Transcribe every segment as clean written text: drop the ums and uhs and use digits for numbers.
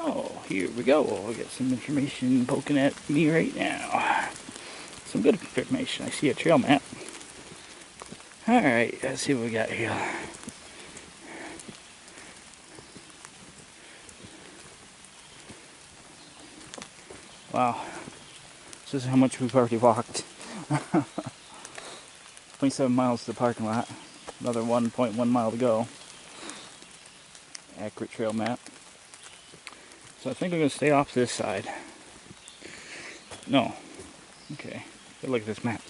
Oh, here we go. We got some information poking at me right now. Some good information. I see a trail map. Alright, let's see what we got here. Wow. This is how much we've already walked. 27 miles to the parking lot. Another 1.1 mile to go. Accurate trail map. So I think I'm going to stay off this side. No. Okay. Look at this map.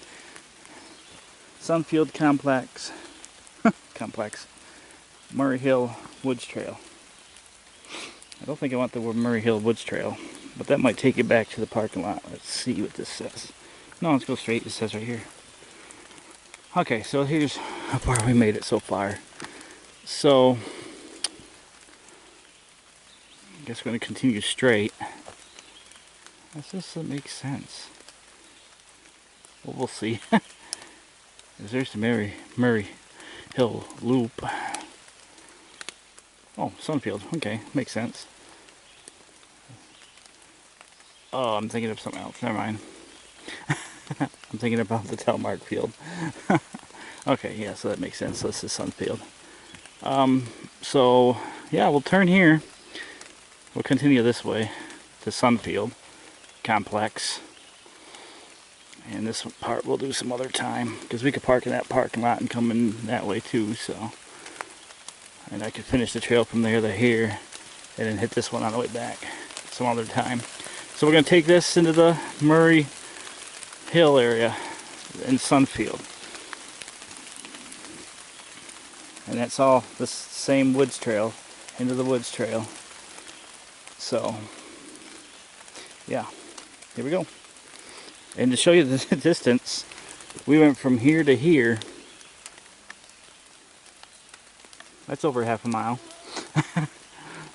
Sunfield Complex. Complex. Murray Hill Woods Trail. I don't think I want the word Murray Hill Woods Trail, but that might take it back to the parking lot. Let's see what this says. No, let's go straight. It says right here. Okay, so here's how far we made it so far. So, I guess we're going to continue straight. This doesn't make sense. Well, we'll see. There's the Murray Hill Loop. Oh, Sunfield. Okay, makes sense. Oh, I'm thinking of something else. Never mind. I'm thinking about the Telmark field. Okay, yeah, so that makes sense. This is Sunfield. So, yeah, we'll turn here. We'll continue this way to Sunfield Complex. And this part we'll do some other time, because we could park in that parking lot and come in that way too, so. And I could finish the trail from there to here, and then hit this one on the way back some other time. So we're going to take this into the Murray Hill area in Sunfield. And that's all this same woods trail, into the woods trail. So, yeah, here we go. And to show you the distance, we went from here to here. That's over half a mile.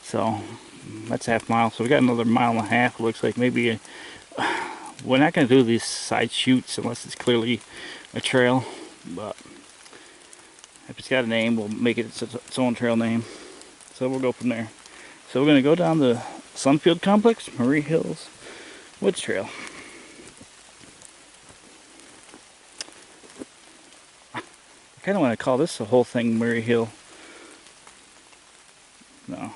So, that's half a mile. So we got another mile and a half. Looks like maybe we're not going to do these side chutes unless it's clearly a trail. But if it's got a name, we'll make it its own trail name. So we'll go from there. So we're going to go down the Sunfield Complex, Murray Hills Woods Trail. I kind of want to call this the whole thing Murray Hill. No.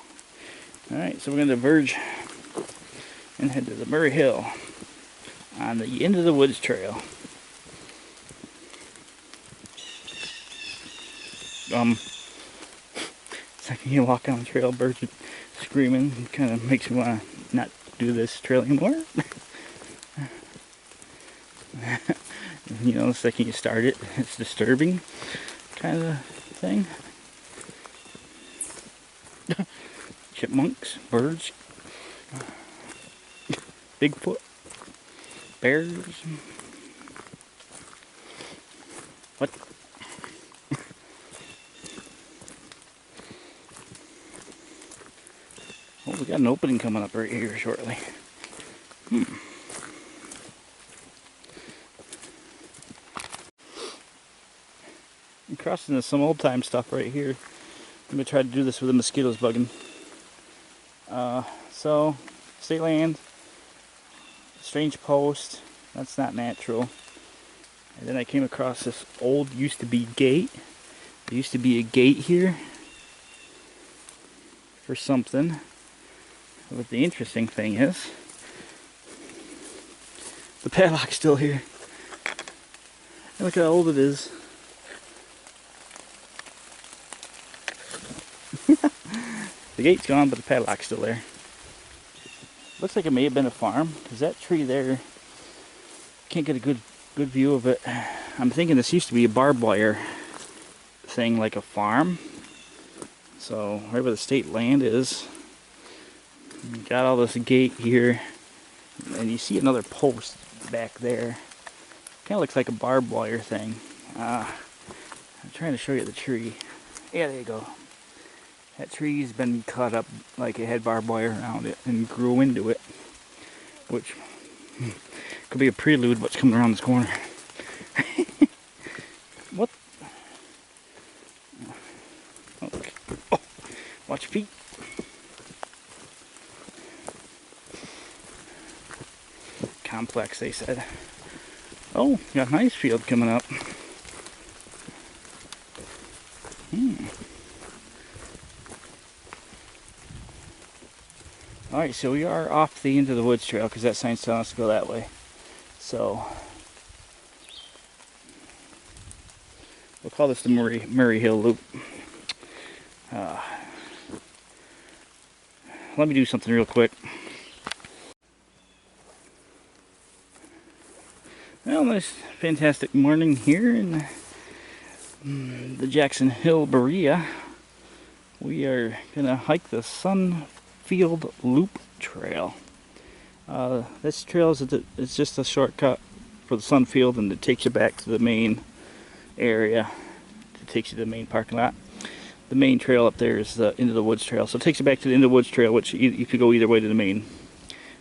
Alright, so we're going to diverge and head to the Murray Hill on the end of the woods trail. Second you walk on the trail, birds are screaming. It kind of makes me want to not do this trail anymore. You know, the second you start it, it's disturbing kind of thing. Chipmunks, birds, Bigfoot, bears. What? Oh, we got an opening coming up right here shortly. I'm crossing into some old time stuff right here. I'm gonna try to do this with the mosquitoes bugging. So, state land, strange post, that's not natural. And then I came across this old, used to be gate. There used to be a gate here for something. But the interesting thing is, the padlock's still here. And look how old it is. The gate's gone, but the padlock's still there. Looks like it may have been a farm, because that tree there, can't get a good view of it. I'm thinking this used to be a barbed wire thing, like a farm. So right where the state land is, got all this gate here, and you see another post back there. Kind of looks like a barbed wire thing. I'm trying to show you the tree. Yeah, there you go. That tree's been cut up like it had barbed wire around it and grew into it, which could be a prelude what's coming around this corner. What? Okay. Oh, watch your feet. complex, they said. Oh, got a nice field coming up. Alright, so we are off the end of the woods trail because that sign's telling us to go that way. So we'll call this the Murray Hill Loop. Let me do something real quick. Well, nice, fantastic morning here in the Jackson Hill BREIA. We are gonna hike the Sunfield Loop Trail. This trail is just a shortcut for the Sunfield, and it takes you back to the main area. It takes you to the main parking lot. The main trail up there is the Into the Woods Trail, so it takes you back to the Into the Woods Trail, which you could go either way to the main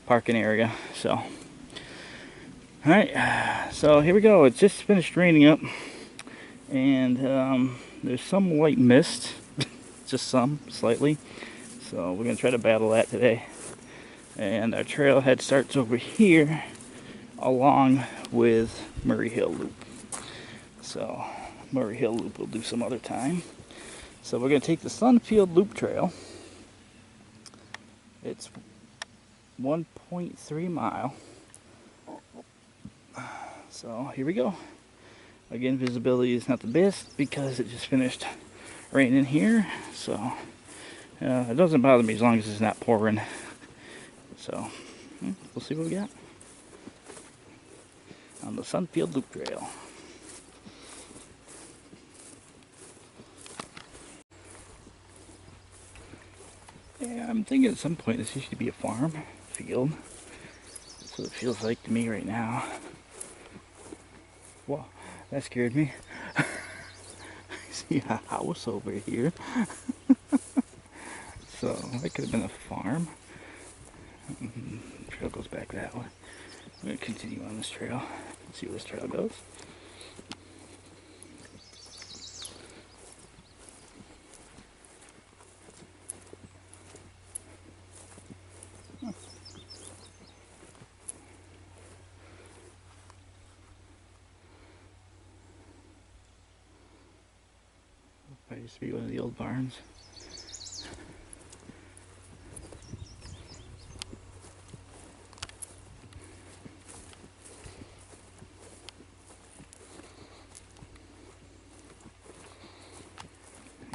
parking area. So, all right, so here we go. It's just finished raining up, and there's some light mist, just some, slightly. So we're gonna try to battle that today. And our trailhead starts over here, along with Murray Hill Loop. So Murray Hill Loop we'll do some other time. So we're going to take the Sunfield Loop Trail. It's 1.3 mile. So here we go. Again, visibility is not the best because it just finished raining here. So it doesn't bother me as long as it's not pouring. So we'll see what we got on the Sunfield Loop Trail. Yeah, I'm thinking at some point this used to be a farm field. That's what it feels like to me right now. Whoa, that scared me. I see a house over here. So that could have been a farm. The trail goes back that way. I'm going to continue on this trail. See where this trail goes. That used to be one of the old barns.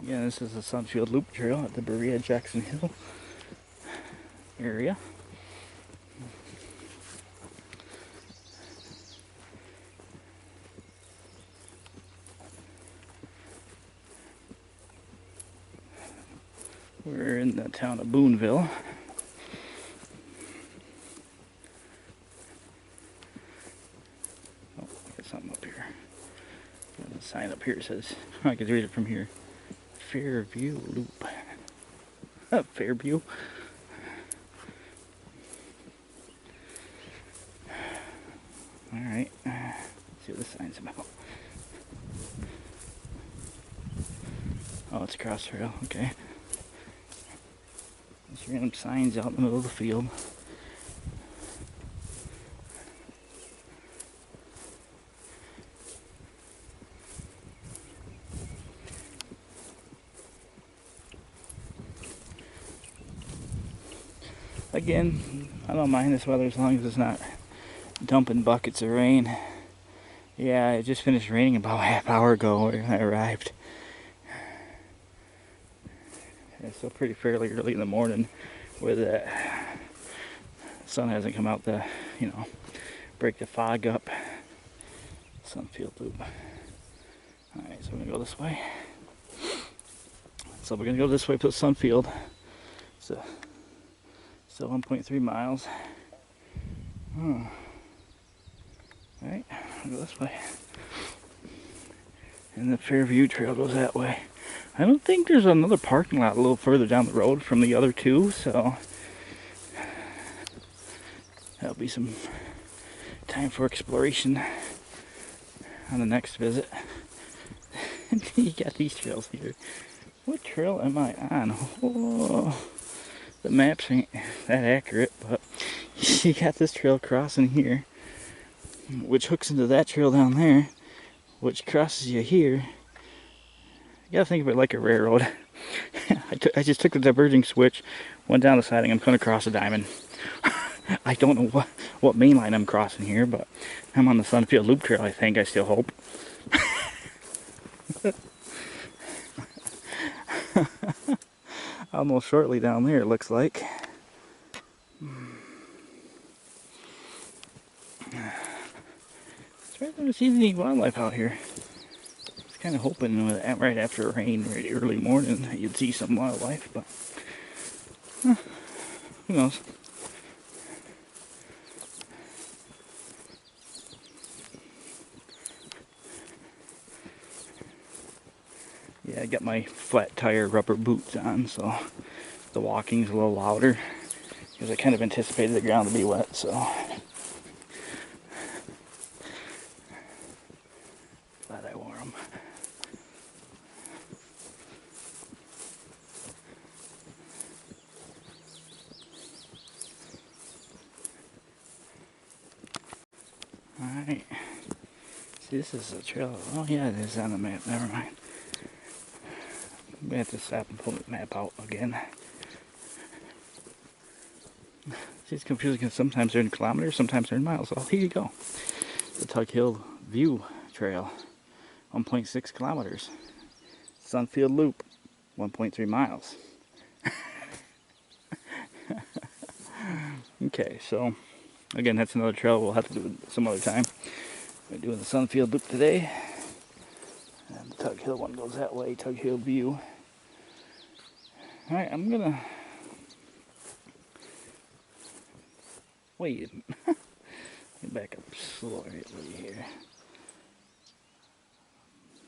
Yeah, this is the Sunfield Loop Trail at the BREIA Jackson Hill area. We're in the town of Boonville. Oh, I got something up here. Got a sign up here that says, I can read it from here. Fairview Loop. Fairview. Alright. See what this sign's about. Oh, it's a cross trail. Okay. There's random signs out in the middle of the field. Again, I don't mind this weather as long as it's not dumping buckets of rain. Yeah, it just finished raining about a half hour ago when I arrived. It's still pretty fairly early in the morning where the sun hasn't come out to, you know, break the fog up. Sunfield Loop. Alright, so we're going to go this way. So we're going to go this way for the Sunfield. So, still 1.3 miles. Oh. Alright, we'll go this way. And the Fairview Trail goes that way. I don't think there's another parking lot a little further down the road from the other two, so that'll be some time for exploration on the next visit. You got these trails here. What trail am I on? Oh, the maps ain't that accurate, but you got this trail crossing here. which hooks into that trail down there, which crosses you here. You gotta think of it like a railroad. I just took the diverging switch, went down the siding. I'm going to cross a diamond. I don't know what main line I'm crossing here, but I'm on the Sunfield Loop Trail, I think. I still hope. Almost shortly down there, it looks like. It's right there to see any wildlife out here. I was kind of hoping right after rain, right early morning, that you'd see some wildlife, but who knows? Yeah, I got my flat tire rubber boots on, so the walking's a little louder because I kind of anticipated the ground to be wet, so glad I wore them. Alright, see, this is a trail. Oh yeah, it is on the map, never mind. I'm gonna have to stop and pull the map out again. See, it's confusing because sometimes they're in kilometers, sometimes they're in miles. Oh, here you go. The Tug Hill View Trail, 1.6 kilometers. Sunfield Loop, 1.3 miles. Okay, so again, that's another trail we'll have to do some other time. We're doing the Sunfield Loop today. And the Tug Hill one goes that way, Tug Hill View. Alright, I'm gonna wait. Get back up slowly here.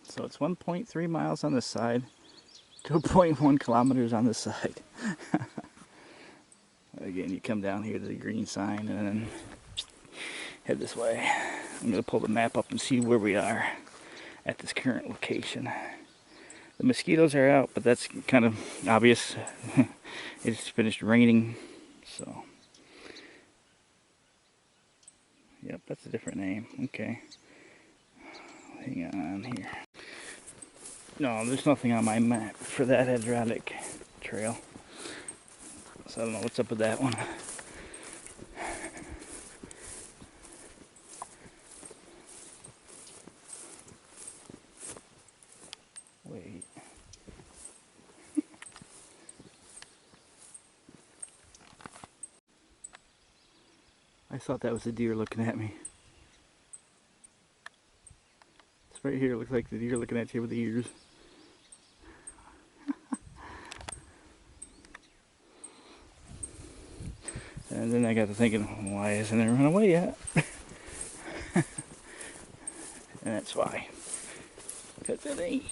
So it's 1.3 miles on this side, 2.1 kilometers on this side. Again, you come down here to the green sign and then head this way. I'm going to pull the map up and see where we are at this current location. The mosquitoes are out, but that's kind of obvious. It's finished raining, so. Yep, that's a different name. Okay. Hang on here. No, there's nothing on my map for that hydraulic trail. So I don't know what's up with that one. Wait. I thought that was a deer looking at me. It's right here. It looks like the deer looking at you with the ears. And then I got to thinking, why isn't it run away yet? And that's why. Because it ain't.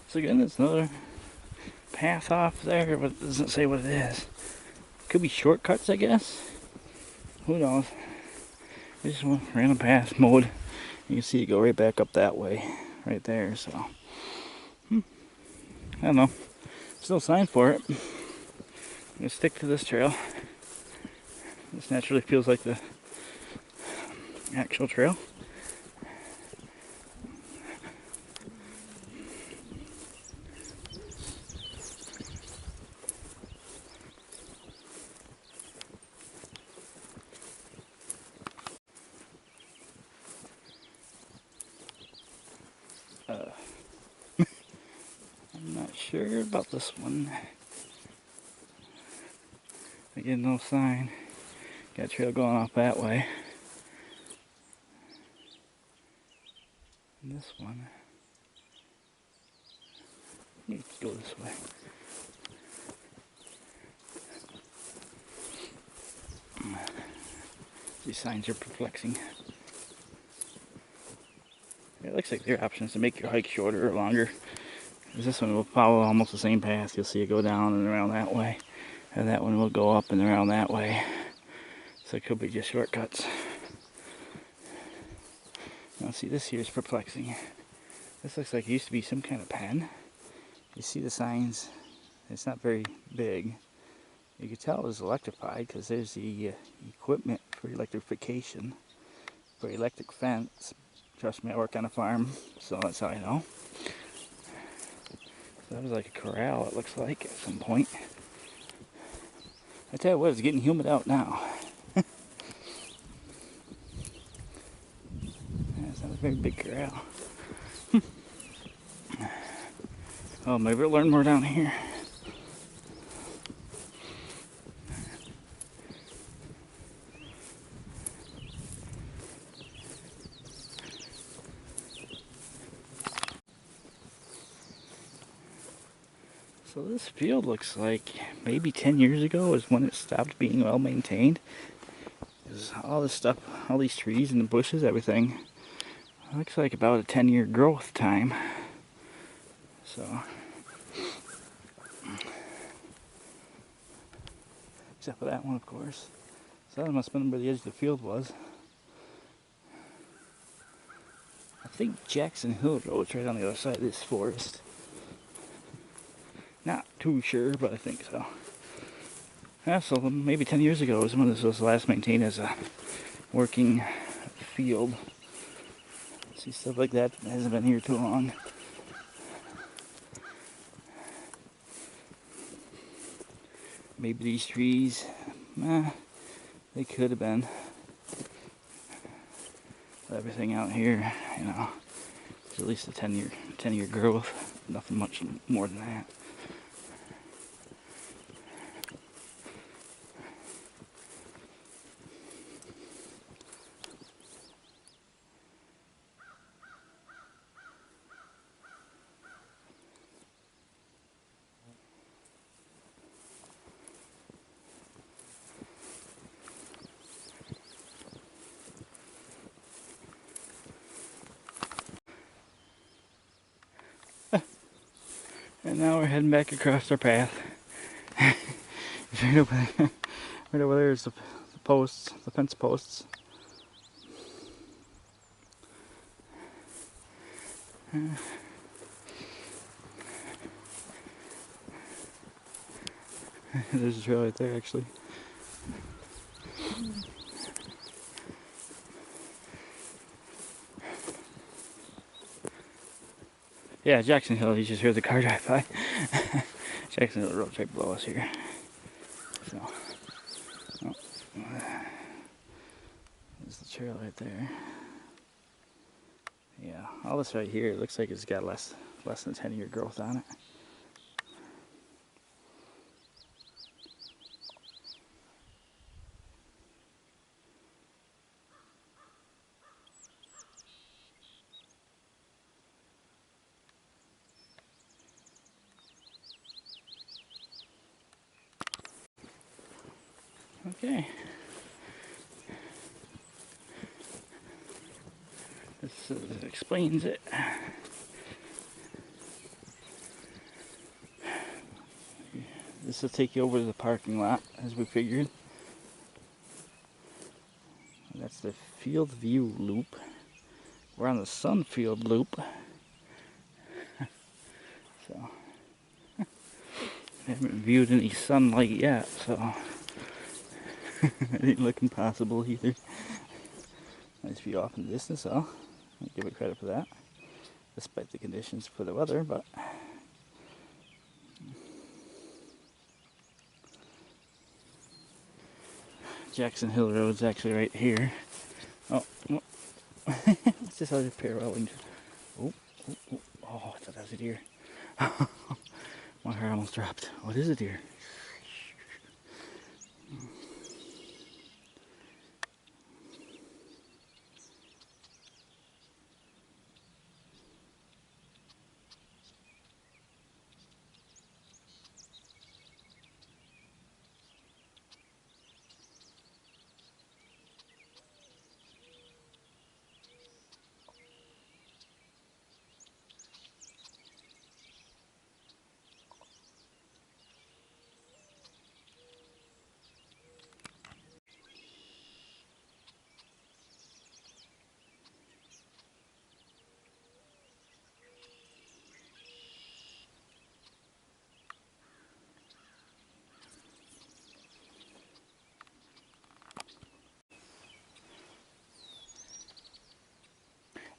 So again, there's another path off there, but it doesn't say what it is. Could be shortcuts, I guess. Who knows? Just one random path mode. You can see it go right back up that way, right there. So, I don't know. There's no sign for it. I'm gonna stick to this trail. This naturally feels like the actual trail. I'm not sure about this one. Again, no sign. Got a trail going off that way. And this one. Let's go this way. These signs are perplexing. It looks like there are options to make your hike shorter or longer. This one will follow almost the same path. You'll see it go down and around that way. And that one will go up and around that way. So it could be just shortcuts. Now see, this here is perplexing. This looks like it used to be some kind of pen. You see the signs? It's not very big. You could tell it was electrified because there's the equipment for electrification, for electric fence. Trust me, I work on a farm, so that's how I know. So that was like a corral, it looks like, at some point. I tell you what, it's getting humid out now. That's not a very big corral. Oh, maybe we'll learn more down here. So this field looks like maybe 10 years ago is when it stopped being well maintained. Because all this stuff, all these trees and the bushes, everything, looks like about a 10-year growth time. So, except for that one, of course. So that must have been where the edge of the field was. I think Jackson Hill Road's right on the other side of this forest. Not too sure, but I think so. Yeah, so maybe 10 years ago was when this was last maintained as a working field. See, stuff like that hasn't been here too long. Maybe these trees, they could have been. But everything out here, you know, is at least a 10-year growth. Nothing much more than that. And now we're heading back across our path. Right over there is the posts, the fence posts. There's a trail right there, actually. Yeah, Jackson Hill, you just heard the car drive by. Jackson Hill Road's right below us here. So, oh, there's the trail right there. Yeah, all this right here, it looks like it's got less than 10-year growth on it. Okay. This explains it. This will take you over to the parking lot, as we figured. That's the field view loop. We're on the Sunfield loop. So, I haven't viewed any sunlight yet, so it ain't looking possible either. Nice view off in the distance, though. I'll give it credit for that, despite the conditions for the weather, but Jackson Hill Road's actually right here. Oh, what's this other paralleling? Oh, I thought that was a deer. My hair almost dropped. What is a deer?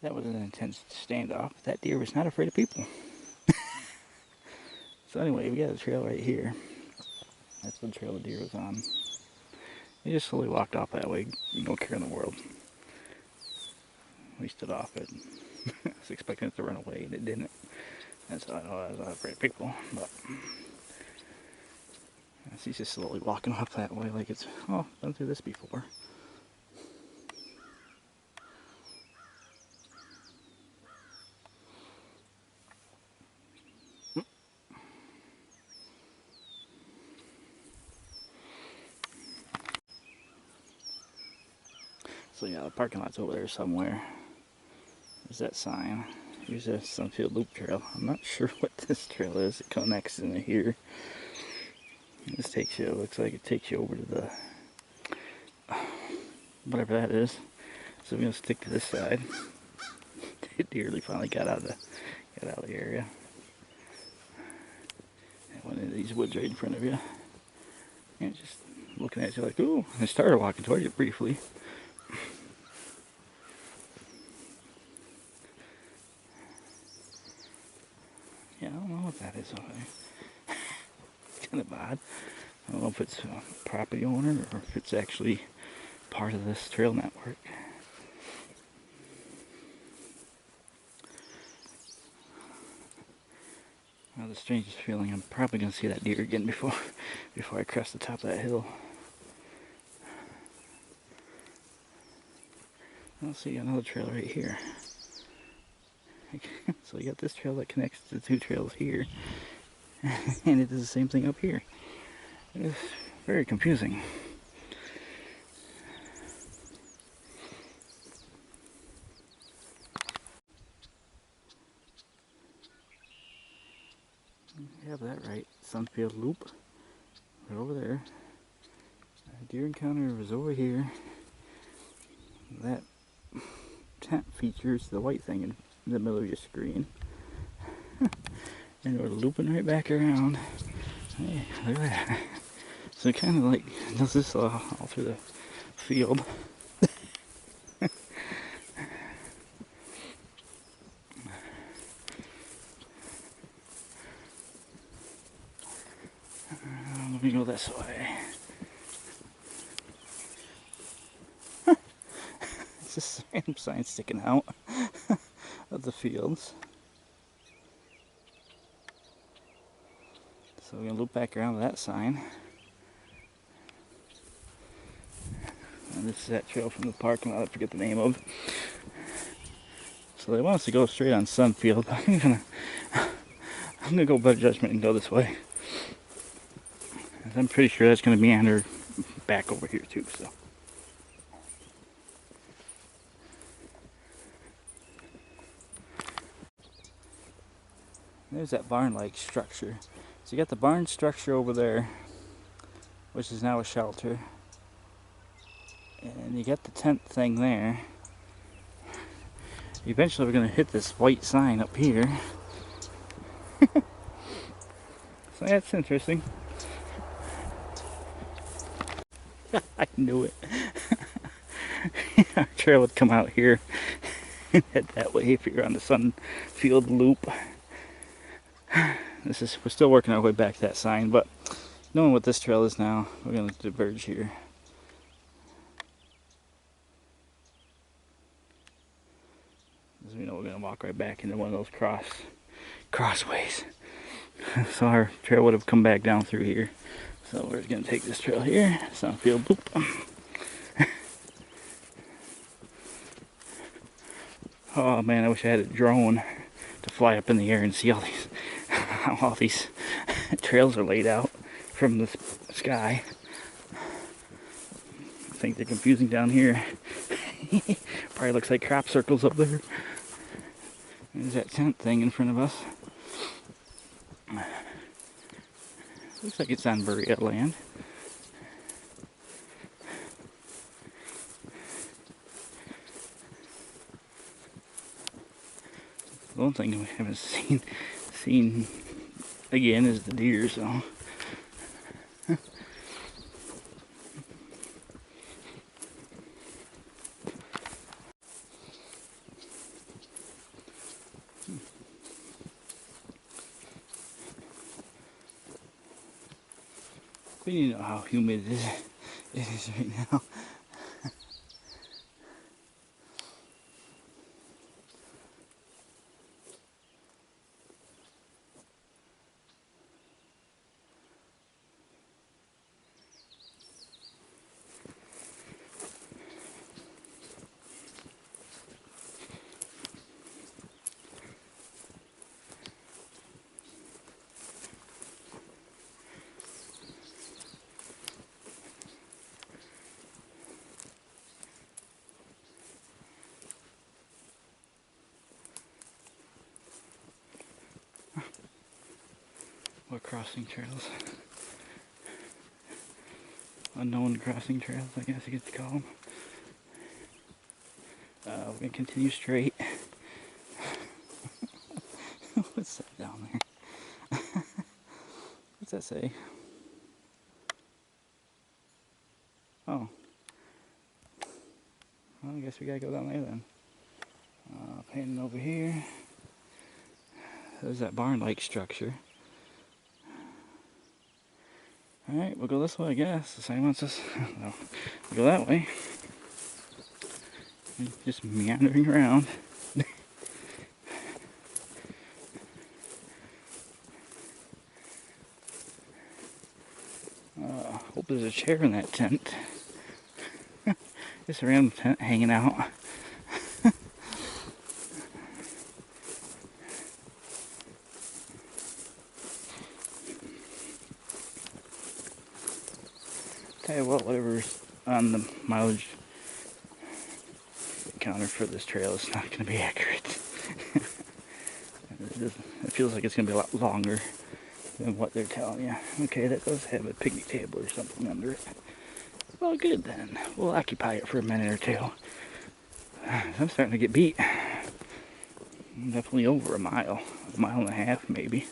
That was an intense standoff. That deer was not afraid of people. So anyway, we got a trail right here. That's the trail the deer was on. He just slowly walked off that way. No care in the world. We stood off it. I was expecting it to run away, and it didn't. That's how I know I was not afraid of people. But he's just slowly walking off that way like it's, oh, done through this before. So yeah, the parking lot's over there somewhere. There's that sign. Here's a Sunfield loop trail. I'm not sure what this trail is. It connects into here. This takes you, looks like it takes you over to the, whatever that is. So we're gonna stick to this side. It dearly finally got out of the area. And went into these woods right in front of you. And just looking at you like, ooh. I started walking toward you briefly. Yeah, I don't know what that is over there. It's kind of odd. I don't know if it's a property owner or if it's actually part of this trail network. I have the strangest feeling I'm probably going to see that deer again before I crest the top of that hill. I'll see another trail right here. So you got this trail that connects to the two trails here, and it does the same thing up here. It's very confusing. You have that right. Sunfield loop. Right over there. Deer encounter was over here. That tent features the white thing in the middle of your screen. And we're looping right back around. Hey, look at that. So it kind of like does this all through the field. Let me go this way. It's just a random sign sticking out of the fields. So we're going to loop back around to that sign. And this is that trail from the parking lot I forget the name of. So they want us to go straight on Sunfield, but I'm gonna go better judgment and go this way. I'm pretty sure that's gonna meander back over here too, so. There's that barn-like structure. So you got the barn structure over there, which is now a shelter. And you got the tent thing there. Eventually we're going to hit this white sign up here. So that's interesting. I knew it. Our trail would come out here and head that way if you're on the Sunfield loop. We're still working our way back to that sign, but knowing what this trail is now, we're going to diverge here. As we know, we're going to walk right back into one of those crossways. So our trail would have come back down through here. So we're going to take this trail here, Sunfield loop. Oh man, I wish I had a drone to fly up in the air and see how all these trails are laid out from the sky. I think they're confusing down here. Probably looks like crop circles up there. There's that tent thing in front of us. Looks like it's on BREIA land. The one thing we haven't seen again is the deer, so. But you know how humid it is right now. Or crossing trails. Unknown crossing trails, I guess you could call them. We're gonna continue straight. What's that down there? What's that say? Oh. Well, I guess we gotta go down there then. Painting over here. There's that barn-like structure. Alright, we'll go this way, I guess. The sign wants us. No, we'll go that way. Just meandering around. Hope there's a chair in that tent. Just a random tent hanging out. Tell you what, whatever's on the mileage counter for this trail is not going to be accurate. It feels like it's going to be a lot longer than what they're telling you. Okay, that does have a picnic table or something under it. Well, good then. We'll occupy it for a minute or two. I'm starting to get beat. I'm definitely over a mile and a half maybe.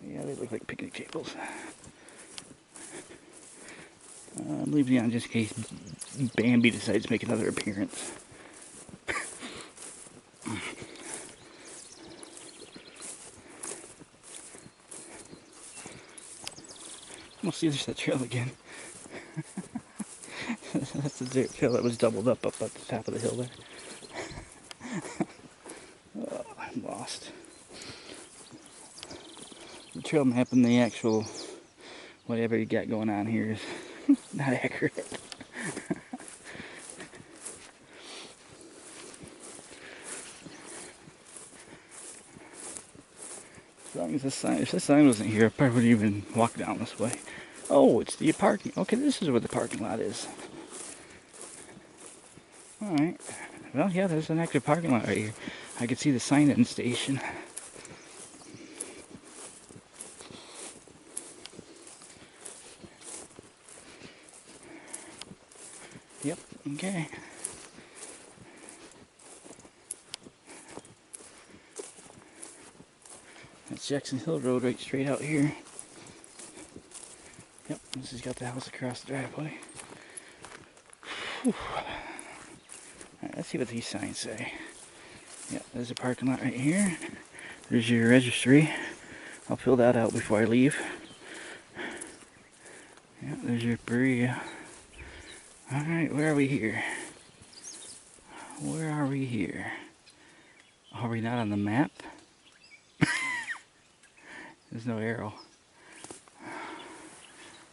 Yeah, they look like picnic tables. I'm leaving it on just in case Bambi decides to make another appearance. We'll see there's that trail again. That's the dirt trail that was doubled up at the top of the hill there. Oh, I'm lost. The trail map and the actual whatever you got going on here is not accurate. As long as if this sign wasn't here, I probably wouldn't even walk down this way. Oh, it's the parking. Okay, this is where the parking lot is. Alright. Well, yeah, there's an active parking lot right here. I can see the sign-in station. Yep, okay. That's Jackson Hill Road right straight out here. Yep, this has got the house across the driveway. Alright, let's see what these signs say. Yep, there's a parking lot right here. There's your registry. I'll fill that out before I leave. Yep, there's your BREIA. Alright, where are we here? Where are we here? Are we not on the map? There's no arrow.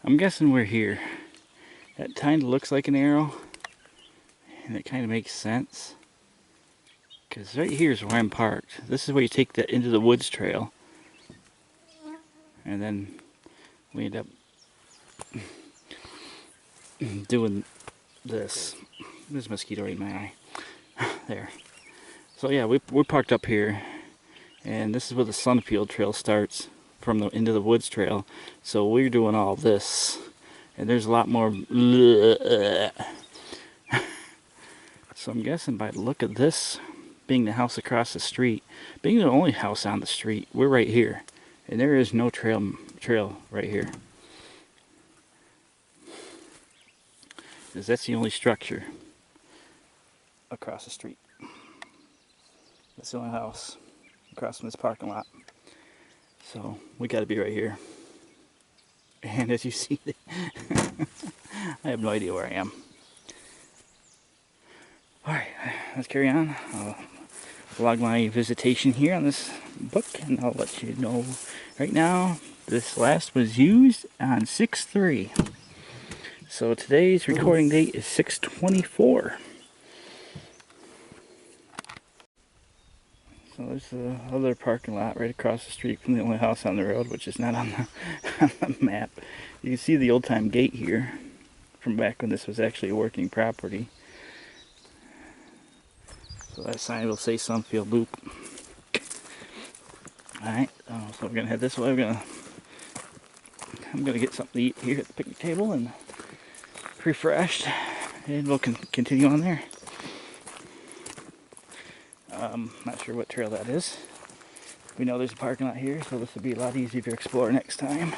I'm guessing we're here. That kind of looks like an arrow. And it kind of makes sense. Because right here is where I'm parked. This is where you take that into the woods trail. And then we end up doing this. There's a mosquito right in my eye. There. So yeah, we're parked up here. And this is where the Sunfield trail starts. From the into the woods trail. So we're doing all this. And there's a lot more. So I'm guessing by the look of this, being the house across the street, being the only house on the street, we're right here. And there is no trail right here. Because that's the only structure across the street. That's the only house. across from this parking lot. So we got to be right here. And as you see, I have no idea where I am. Alright, let's carry on. I'll log my visitation here on this book, and I'll let you know right now. This last was used on 6/3. So today's recording date is 6/24. So there's the other parking lot right across the street from the only house on the road, which is not on the map. You can see the old time gate here from back when this was actually a working property. So that sign will say Sunfield Loop. Alright, so we're gonna head this way. I'm gonna get something to eat here at the picnic table and refreshed, and we'll continue on there. Not sure what trail that is. We know there's a parking lot here, so this will be a lot easier to explore next time.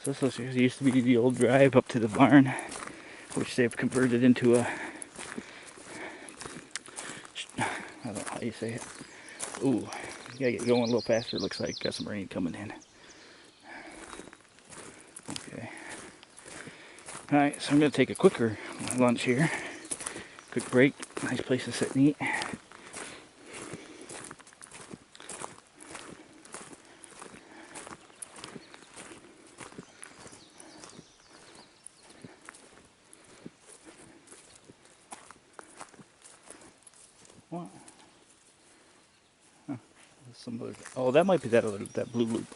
So this used to be the old drive up to the barn, which they've converted into a, I don't know how you say it. Ooh, you gotta get going a little faster. It looks like got some rain coming in. Okay. Alright, so I'm gonna take a quicker lunch here. Quick break. Nice place to sit and eat. What? Huh. Some other, oh, that might be that other, that blue loop.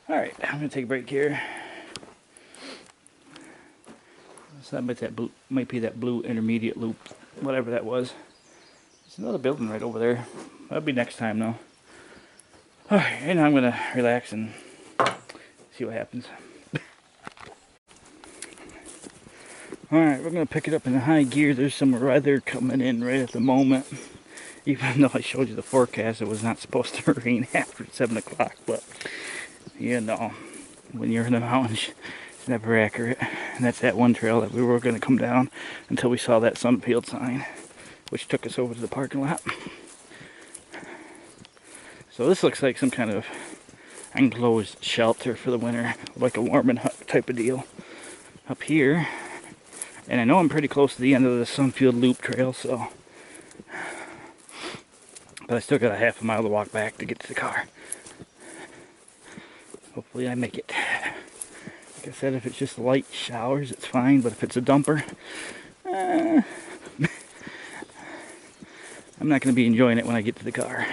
Alright, I'm gonna take a break here. So that might be that blue intermediate loop, whatever that was. There's another building right over there. That'll be next time though. Alright, and I'm gonna relax and see what happens. Alright, we're gonna pick it up in the high gear. There's some weather coming in right at the moment. Even though I showed you the forecast, it was not supposed to rain after 7 o'clock, but you know, when you're in the mountains, it's never accurate. And that's that one trail that we were going to come down until we saw that Sunfield sign, which took us over to the parking lot. So this looks like some kind of enclosed shelter for the winter, like a warming hut type of deal up here. And I know I'm pretty close to the end of the Sunfield Loop trail, so, but I still got a half a mile to walk back to get to the car. Hopefully I make it. Like I said, if it's just light showers, it's fine, but if it's a dumper, I'm not going to be enjoying it when I get to the car.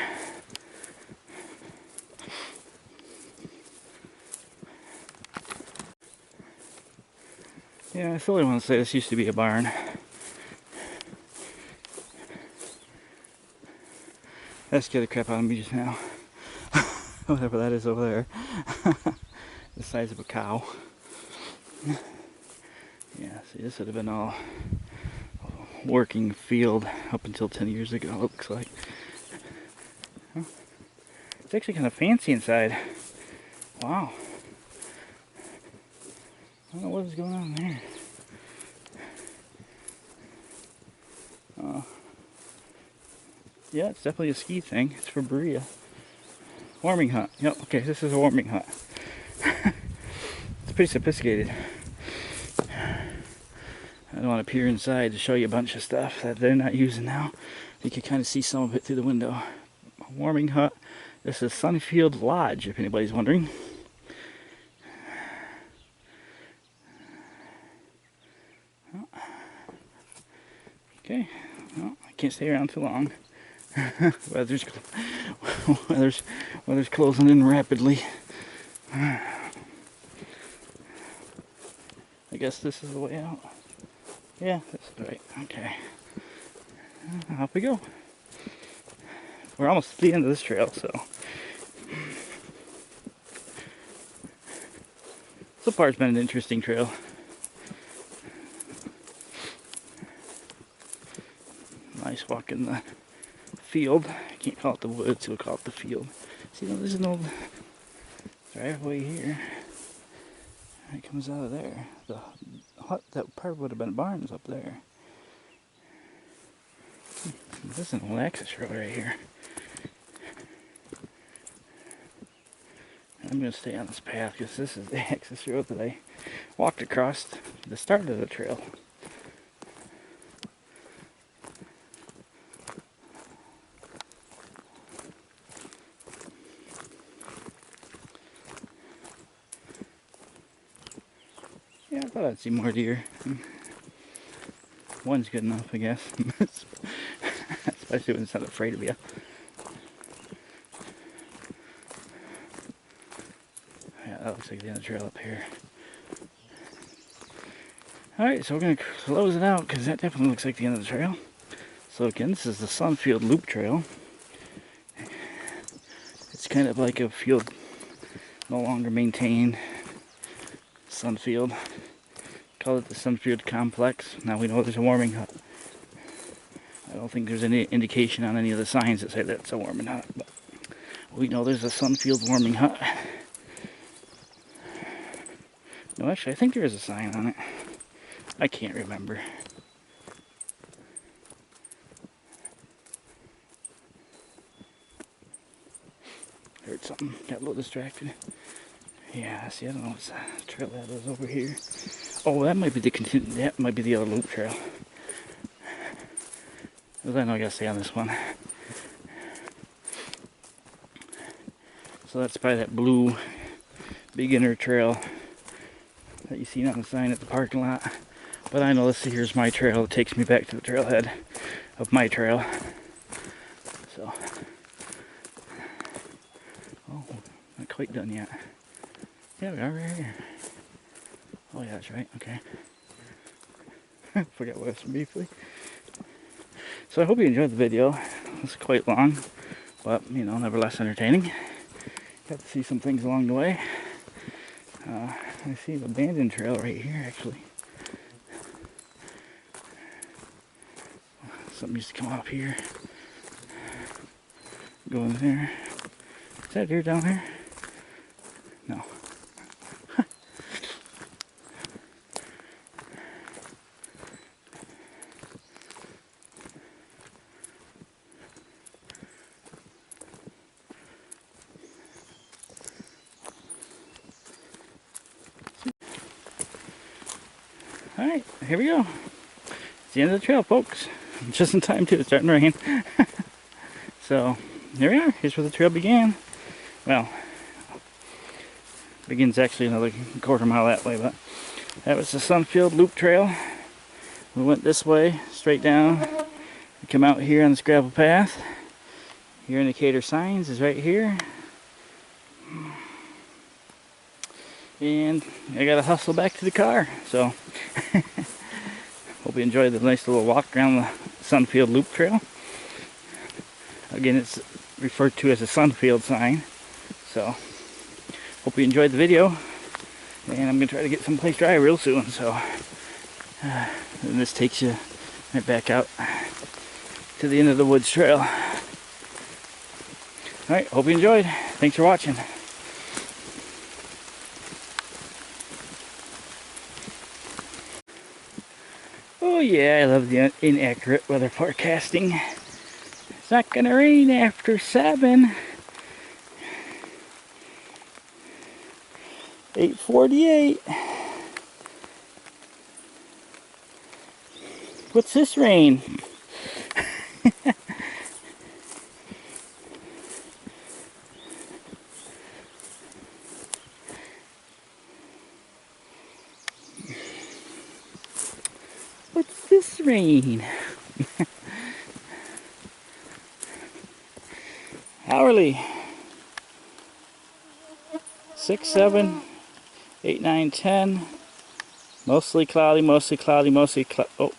Yeah, I still want to say this used to be a barn. That scared the crap out of me just now. Whatever that is over there. The size of a cow. Yeah, see, this would have been all working field up until 10 years ago, it looks like. Huh? It's actually kind of fancy inside. Wow. I don't know what is going on there. Yeah, it's definitely a ski thing. It's for BREIA. Warming hut. Yep, okay, this is a warming hut. It's pretty sophisticated. I don't want to peer inside to show you a bunch of stuff that they're not using now. You can kind of see some of it through the window. A warming hut. This is Sunfield Lodge, if anybody's wondering. Okay, well, I can't stay around too long. weather's closing in rapidly. I guess this is the way out. Yeah, this is right. Okay. Off we go. We're almost at the end of this trail, so. So far it's been an interesting trail. Nice walk in the field. I can't call it the woods, we'll call it the field. See, there's an old driveway here. It comes out of there. The hut that part would have been barns up there. This is an old access road right here. I'm going to stay on this path because this is the access road that I walked across the start of the trail. Yeah, I thought I'd see more deer. One's good enough, I guess. Especially when it's not afraid of you. Yeah, that looks like the end of the trail up here. Alright, so we're going to close it out because that definitely looks like the end of the trail. So again, this is the Sunfield Loop Trail. It's kind of like a field no longer maintained. Sunfield. Call it the Sunfield Complex. Now we know there's a warming hut. I don't think there's any indication on any of the signs that say that it's a warming hut, but we know there's a Sunfield warming hut. No, actually, I think there is a sign on it. I can't remember. Heard something. Got a little distracted. Yeah, see, I don't know what's the trail that is over here. Oh, that might be that might be the other loop trail. Because I know I gotta stay on this one. So that's probably that blue beginner trail that you see on the sign at the parking lot. But I know this here's my trail. It takes me back to the trailhead of my trail. So, oh, not quite done yet. Yeah, we are right here. Oh yeah, that's right, okay. Forgot what it was briefly. So I hope you enjoyed the video. It's quite long, but you know, nevertheless entertaining. Got to see some things along the way. I see an abandoned trail right here actually. Something used to come off here. Go in there. Is that deer down there? No. Alright, here we go. It's the end of the trail, folks. Just in time too, it's starting to rain. So, here we are. Here's where the trail began. Well, begins actually another quarter mile that way, but that was the Sunfield Loop Trail. We went this way, straight down. We come out here on this gravel path. Your indicator signs is right here. And I gotta hustle back to the car, so hope you enjoyed the nice little walk around the Sunfield Loop Trail. Again, it's referred to as a Sunfield sign, so hope you enjoyed the video. And I'm gonna try to get someplace dry real soon, so and this takes you right back out to the end of the woods trail. Alright, hope you enjoyed. Thanks for watching. Oh yeah, I love the inaccurate weather forecasting. It's not gonna rain after 7. 8:48. What's this rain? What's this rain? Hourly. 6, 7, 8, 9, 10. Mostly cloudy, mostly cloudy, mostly cloudy. Oh.